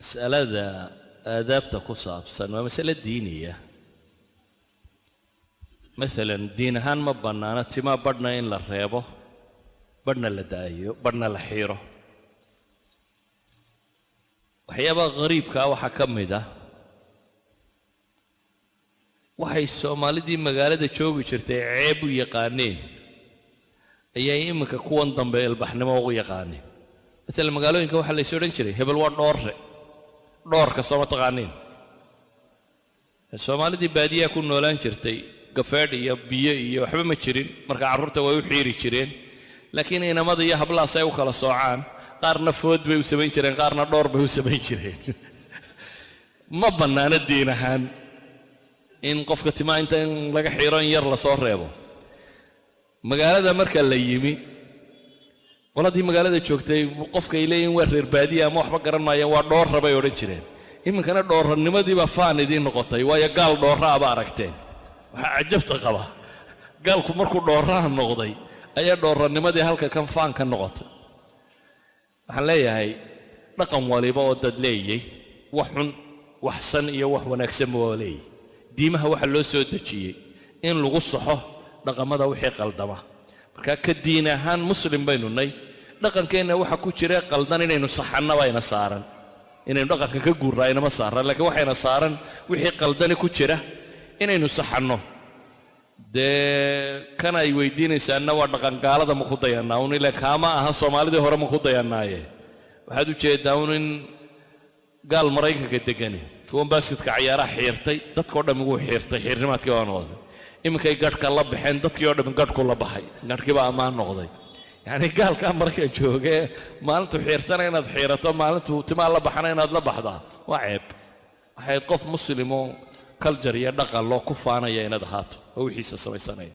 مسألة آدابta ku saabsan waa mas'alo diiniya مثلا diin ahaan ma bannaana tima badhna in la reebo badhna la daayo badhna la xiiro waxyaabaha qariibka waxaa ka mid ah waxay Soomaalidii magaalada joogi jirtay ceeb u yaqaaneen ayay iminka kuwan dambe ilbaxnimo ugu yaqaaneen مثلا magaalooyinka waxa la soo dhan jiray hebel waa dhoorka soo taqaaneen Soomaalidii baadiyaha ku noolaan jirtay gafeed iyo biyo iyo waxba ma jirin marka carruurta way u xiiri jireen laakiin inamada iyo hablaas ay u kala soocaan qaarna food bay u sameyn jireen qaarna dhoor bay u sameyn jireen ma bannaana diin ahaan in qofka timaa inta laga xiiro in yar la soo reebo magaalada marka la yimi qoladii magaalada joogtay qofka ay leeyeen waa reer baadiya ama waxba garan maayeen waa dhoor rabay oran jireen iminkana dhoornimadii ba faan idin noqotay waayo gaal dhoorra aba aragteen waxa ajabta qaba gaalku markuu dhoorraha noqday ayaa dhoornimadii halka kan faan ka noqotay waxaan leeyahay dhaqan waliba oo dad leeyay wax xun wax san iyo wax wanaagsan oo leeyay diimaha waxa loo soo dajiyay in lagu saxo dhaqamada wixii qaldama marka ka diin ahaan muslim baynu nay dhaqankeena waxa ku jira qaldan inaynu saxana bayna saaran inaynu dhaqanka ka guurayna ma saaran laakiin waxayna saaran wixii qaldan ku jira inaynu saxano de kana ay weydiinaysaana waa dhaqan gaalada ma ku dayanaa un ilaa kaama aha Soomaalidii hore ma ku dayanaaye waxaad u jeedaa in gaal Mareykanka deganay kuwan baasketka ciyaaraha xiirtay dadkoo dhan ugu xiirtay xirnimaadkii waan wada iminkay gadhka la baxeen dadkii oo dhan gadhku la baxay gadhkii baa amaan noqday يعني قال كان مركز جوجي مالنتو حيرتنا إن حيرته مالنتو تمال الله بحنا إن الله بحضا وعيب حيقف مسلمو كالجري يدق الله كفانا يا إن هاتو هو يحس السماء سنين